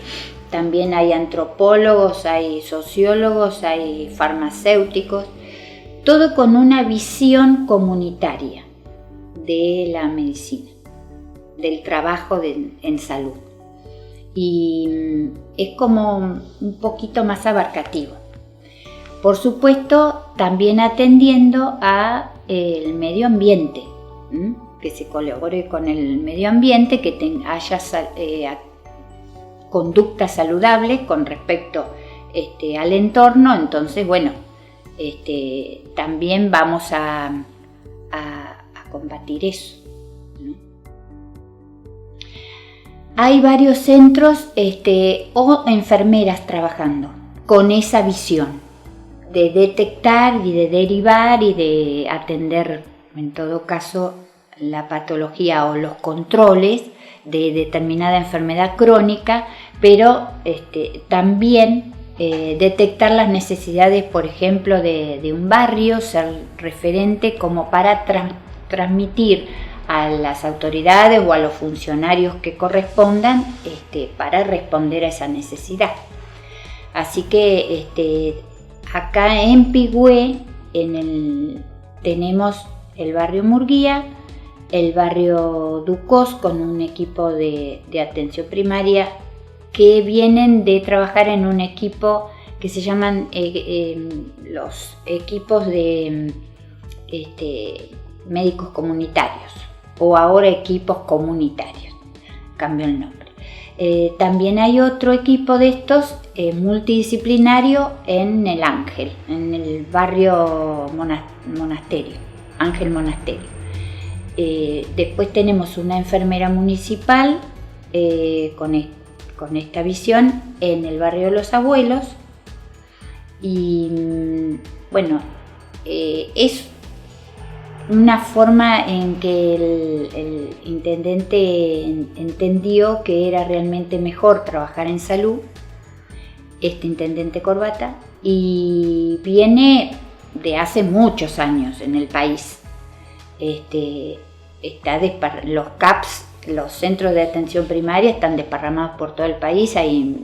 E: también hay antropólogos, hay sociólogos, hay farmacéuticos, todo con una visión comunitaria de la medicina, del trabajo en salud. Y es como un poquito más abarcativo. Por supuesto, también atendiendo a el medio ambiente, que se colabore con el medio ambiente, que haya conducta saludable con respecto al entorno. Entonces, bueno, también vamos a combatir eso. Hay varios centros o enfermeras trabajando con esa visión de detectar y de derivar y de atender, en todo caso, la patología o los controles de determinada enfermedad crónica, pero también detectar las necesidades, por ejemplo, de un barrio, ser referente como para transmitir a las autoridades o a los funcionarios que correspondan para responder a esa necesidad. Así que acá en Pigüé tenemos el barrio Murguía, el barrio Ducos, con un equipo de atención primaria que vienen de trabajar en un equipo que se llaman los equipos de médicos comunitarios, o ahora equipos comunitarios, cambió el nombre. También hay otro equipo de estos multidisciplinario en el Ángel, en el barrio Monasterio, Ángel Monasterio. Después tenemos una enfermera municipal con esta visión en el barrio de los Abuelos. Y bueno, es una forma en que el intendente entendió que era realmente mejor trabajar en salud, intendente Corbata, y viene de hace muchos años en el país. Los CAPS, los centros de atención primaria, están desparramados por todo el país. Hay,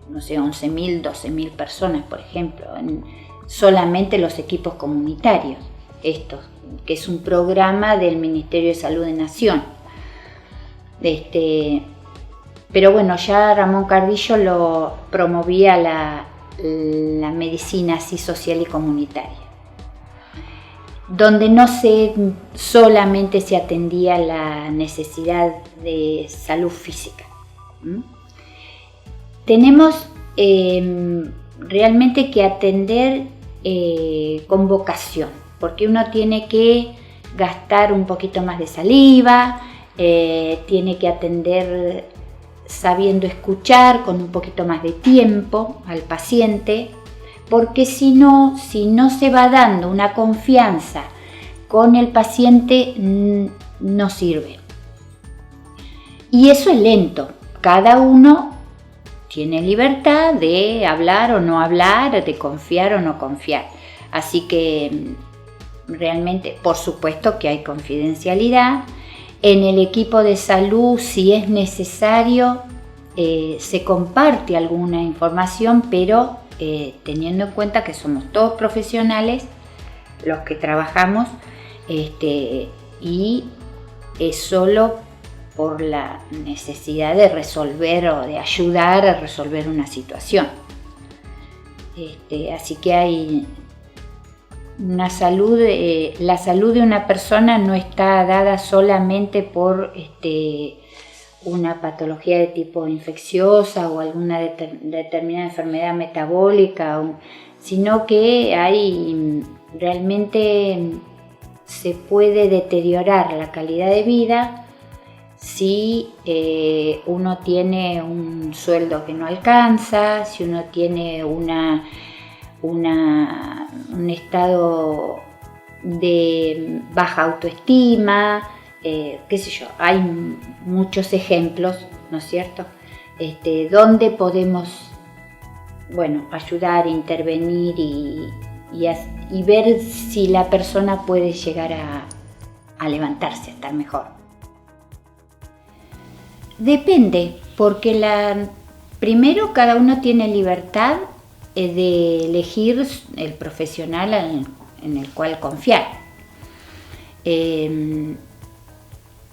E: no sé, 11.000, 12.000 personas, por ejemplo, en solamente los equipos comunitarios, estos, que es un programa del Ministerio de Salud de Nación. Pero bueno, ya Ramón Cardillo lo promovía la medicina así social y comunitaria, donde no solamente se atendía la necesidad de salud física. Tenemos realmente que atender con vocación, porque uno tiene que gastar un poquito más de saliva, tiene que atender sabiendo escuchar con un poquito más de tiempo al paciente, porque si no se va dando una confianza con el paciente, no sirve. Y eso es lento. Cada uno tiene libertad de hablar o no hablar, de confiar o no confiar. Así que realmente, por supuesto que hay confidencialidad. En el equipo de salud, si es necesario, se comparte alguna información, pero teniendo en cuenta que somos todos profesionales los que trabajamos, y es solo por la necesidad de resolver o de ayudar a resolver una situación. Así que hay la salud de una persona no está dada solamente por una patología de tipo infecciosa o alguna determinada enfermedad metabólica, sino que realmente se puede deteriorar la calidad de vida si uno tiene un sueldo que no alcanza, si uno tiene un estado de baja autoestima, qué sé yo, hay muchos ejemplos, ¿no es cierto?, donde podemos, ayudar, intervenir y ver si la persona puede llegar a levantarse, a estar mejor. Depende, porque primero cada uno tiene libertad de elegir el profesional en el cual confiar.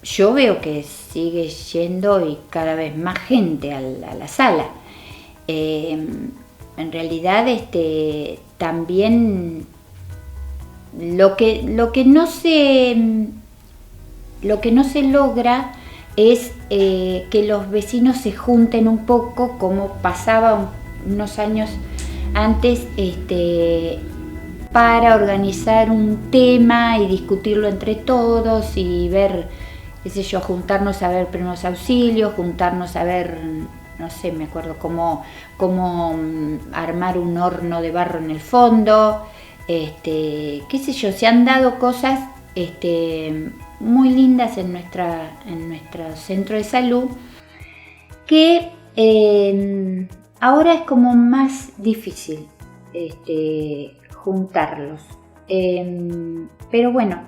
E: Yo veo que sigue yendo y cada vez más gente a la sala. En realidad también lo que no se logra es que los vecinos se junten un poco, como pasaba unos años antes, para organizar un tema y discutirlo entre todos y ver, qué sé yo, juntarnos a ver primeros auxilios, juntarnos a ver, no sé, me acuerdo cómo armar un horno de barro en el fondo, qué sé yo, se han dado cosas muy lindas en nuestro centro de salud que ahora es como más difícil juntarlos. Pero bueno,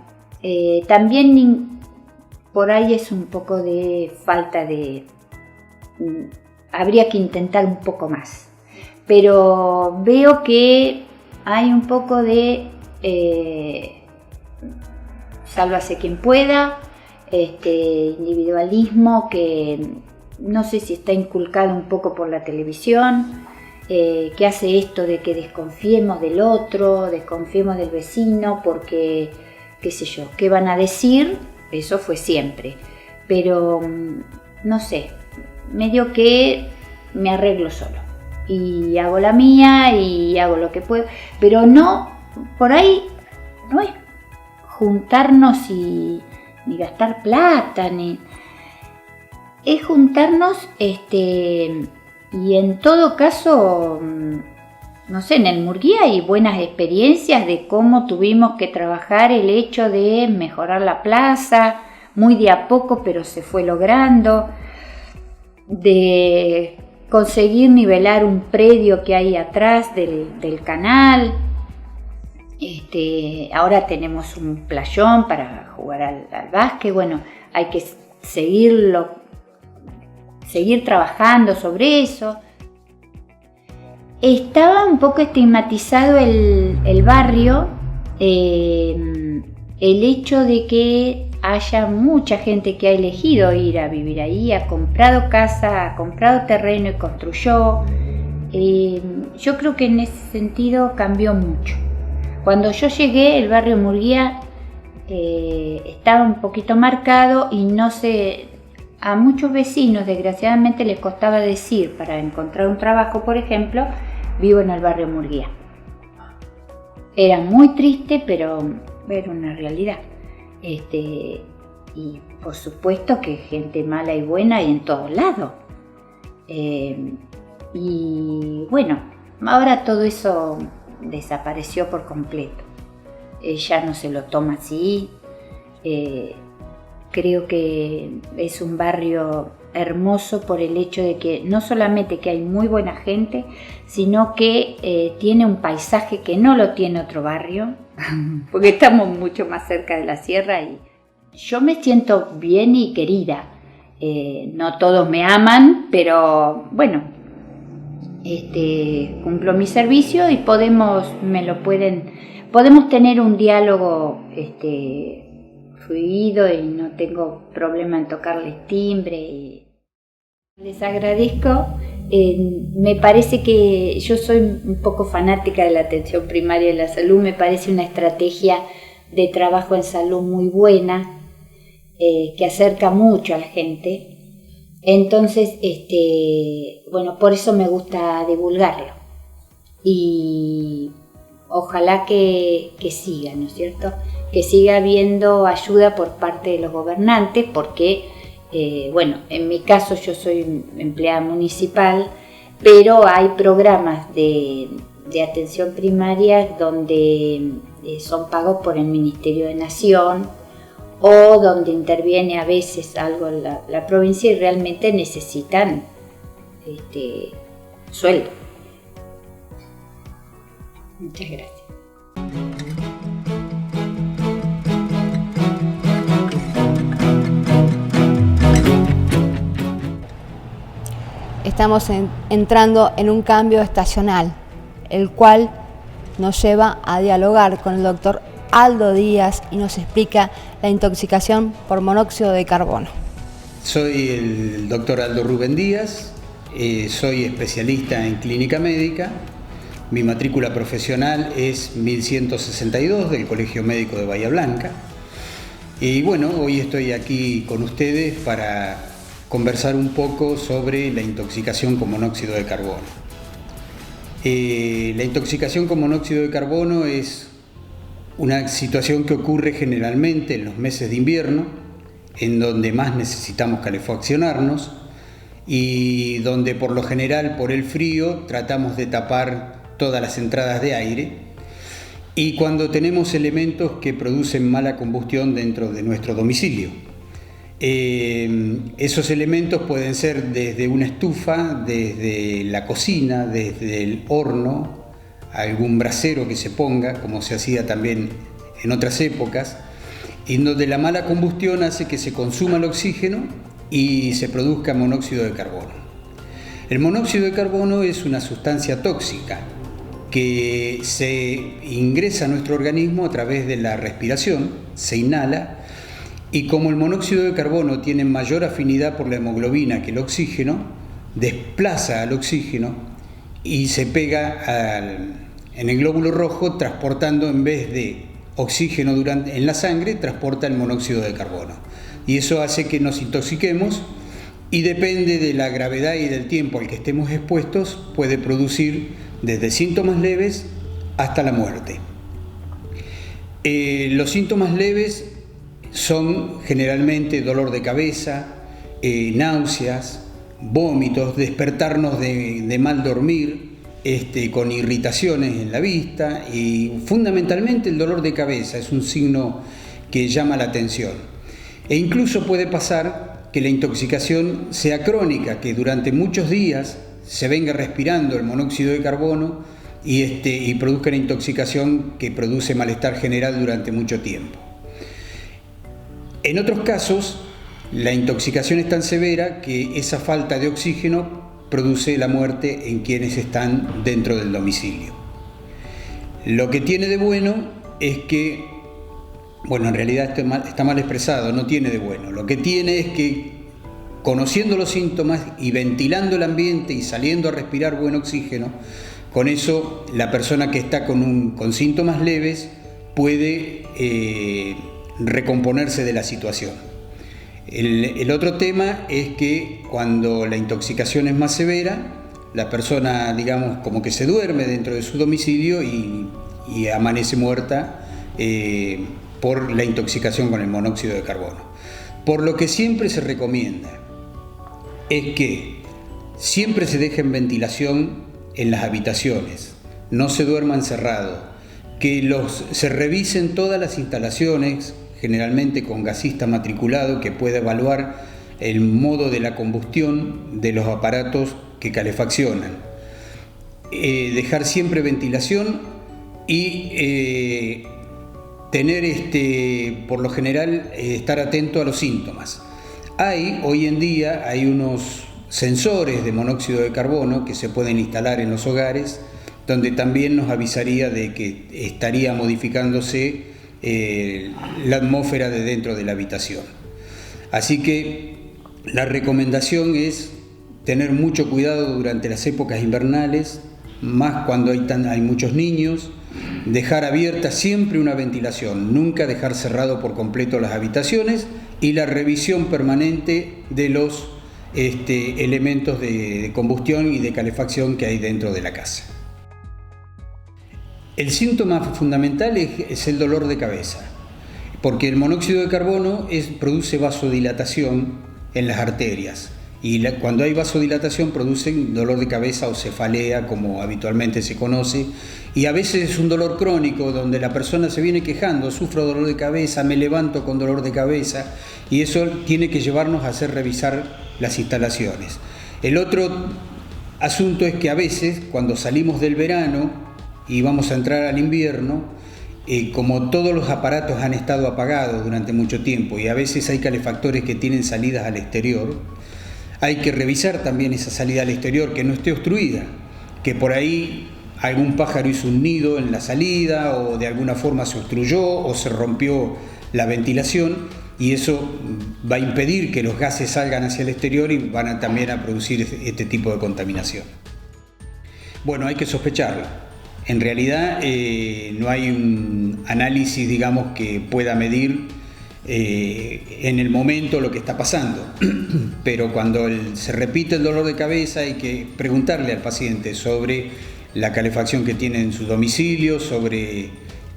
E: también por ahí es un poco de falta de... habría que intentar un poco más. Pero veo que hay un poco de... sálvase quien pueda, individualismo que no sé si está inculcado un poco por la televisión, que hace esto de que desconfiemos del otro, desconfiemos del vecino, porque, qué sé yo, ¿qué van a decir? Eso fue siempre, pero no sé, medio que me arreglo solo y hago la mía y hago lo que puedo, pero no, por ahí no es juntarnos ni gastar plata, es juntarnos y en todo caso, no sé, en el Murguía hay buenas experiencias de cómo tuvimos que trabajar el hecho de mejorar la plaza, muy de a poco, pero se fue logrando, de conseguir nivelar un predio que hay atrás del canal. Ahora tenemos un playón para jugar al básquet. Bueno, hay que seguir trabajando sobre eso. Estaba un poco estigmatizado el barrio, el hecho de que haya mucha gente que ha elegido ir a vivir ahí, ha comprado casa, ha comprado terreno y construyó. Yo creo que en ese sentido cambió mucho. Cuando yo llegué, el barrio Murguía estaba un poquito marcado y a muchos vecinos desgraciadamente les costaba decir, para encontrar un trabajo, por ejemplo, vivo en el barrio Murguía. Era muy triste, pero era una realidad. Y por supuesto que gente mala y buena hay en todos lados. Y bueno, ahora todo eso desapareció por completo. Ya no se lo toma así. Creo que es un barrio hermoso por el hecho de que no solamente que hay muy buena gente, sino que tiene un paisaje que no lo tiene otro barrio, porque estamos mucho más cerca de la sierra y yo me siento bien y querida. No todos me aman, pero bueno, cumplo mi servicio y podemos tener un diálogo fluido y no tengo problema en tocarles timbre. Les agradezco me parece que yo soy un poco fanática de la atención primaria de la salud, me parece una estrategia de trabajo en salud muy buena, que acerca mucho a la gente. Entonces, bueno, por eso me gusta divulgarlo. Y ojalá que siga, ¿no es cierto? Que siga habiendo ayuda por parte de los gobernantes, porque, bueno, en mi caso yo soy empleada municipal, pero hay programas de atención primaria donde son pagos por el Ministerio de Nación, o donde interviene a veces algo la provincia y realmente necesitan sueldo. Muchas gracias.
A: Estamos entrando en un cambio estacional, el cual nos lleva a dialogar con el doctor Aldo Díaz y nos explica la intoxicación por monóxido de carbono.
F: Soy el doctor Aldo Rubén Díaz, soy especialista en clínica médica. Mi matrícula profesional es 1162 del Colegio Médico de Bahía Blanca. Y bueno, hoy estoy aquí con ustedes para conversar un poco sobre la intoxicación con monóxido de carbono. La intoxicación con monóxido de carbono es una situación que ocurre generalmente en los meses de invierno, en donde más necesitamos calefaccionarnos y donde por lo general por el frío tratamos de tapar todas las entradas de aire, y cuando tenemos elementos que producen mala combustión dentro de nuestro domicilio. Esos elementos pueden ser desde una estufa, desde la cocina, desde el horno, algún brasero que se ponga, como se hacía también en otras épocas, y donde la mala combustión hace que se consuma el oxígeno y se produzca monóxido de carbono. El monóxido de carbono es una sustancia tóxica que se ingresa a nuestro organismo a través de la respiración, se inhala, y como el monóxido de carbono tiene mayor afinidad por la hemoglobina que el oxígeno, desplaza al oxígeno y se pega en el glóbulo rojo, transportando, en vez de oxígeno en la sangre, transporta el monóxido de carbono. Y eso hace que nos intoxiquemos, y depende de la gravedad y del tiempo al que estemos expuestos, puede producir desde síntomas leves hasta la muerte. Los síntomas leves son generalmente dolor de cabeza, náuseas, vómitos, despertarnos de mal dormir, con irritaciones en la vista, y fundamentalmente el dolor de cabeza es un signo que llama la atención. E incluso puede pasar que la intoxicación sea crónica, que durante muchos días se venga respirando el monóxido de carbono y produzca una intoxicación que produce malestar general durante mucho tiempo. En otros casos, la intoxicación es tan severa que esa falta de oxígeno produce la muerte en quienes están dentro del domicilio. Lo que tiene de bueno es que, bueno, en realidad está mal expresado, no tiene de bueno. Lo que tiene es que, conociendo los síntomas y ventilando el ambiente y saliendo a respirar buen oxígeno, con eso la persona que está con síntomas leves puede recomponerse de la situación. El otro tema es que cuando la intoxicación es más severa, la persona, digamos, como que se duerme dentro de su domicilio y amanece muerta por la intoxicación con el monóxido de carbono. Por lo que siempre se recomienda es que siempre se deje en ventilación en las habitaciones, no se duerma encerrado, que se revisen todas las instalaciones, generalmente con gasista matriculado que pueda evaluar el modo de la combustión de los aparatos que calefaccionan. Dejar siempre ventilación y tener, por lo general, estar atento a los síntomas. Hoy en día hay unos sensores de monóxido de carbono que se pueden instalar en los hogares, donde también nos avisaría de que estaría modificándose la atmósfera de dentro de la habitación. Así que la recomendación es tener mucho cuidado durante las épocas invernales, más cuando hay muchos niños, dejar abierta siempre una ventilación, nunca dejar cerrado por completo las habitaciones y la revisión permanente de los elementos de combustión y de calefacción que hay dentro de la casa. El síntoma fundamental es el dolor de cabeza, porque el monóxido de carbono produce vasodilatación en las arterias. Y cuando hay vasodilatación producen dolor de cabeza o cefalea, como habitualmente se conoce, y a veces es un dolor crónico donde la persona se viene quejando: sufro dolor de cabeza, me levanto con dolor de cabeza, y eso tiene que llevarnos a hacer revisar las instalaciones. El otro asunto es que a veces cuando salimos del verano y vamos a entrar al invierno, como todos los aparatos han estado apagados durante mucho tiempo y a veces hay calefactores que tienen salidas al exterior, hay que revisar también esa salida al exterior, que no esté obstruida, que por ahí algún pájaro hizo un nido en la salida o de alguna forma se obstruyó o se rompió la ventilación, y eso va a impedir que los gases salgan hacia el exterior y van también a producir este tipo de contaminación. Bueno, hay que sospecharlo. En realidad no hay un análisis, digamos, que pueda medir en el momento lo que está pasando, pero cuando se repite el dolor de cabeza hay que preguntarle al paciente sobre la calefacción que tiene en su domicilio, sobre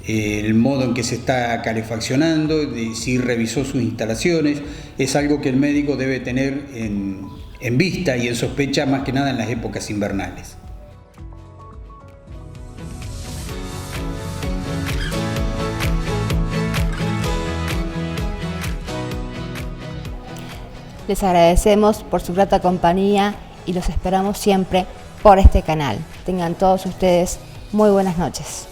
F: el modo en que se está calefaccionando, si revisó sus instalaciones. Es algo que el médico debe tener en vista y en sospecha, más que nada en las épocas invernales.
A: Les agradecemos por su grata compañía y los esperamos siempre por este canal. Tengan todos ustedes muy buenas noches.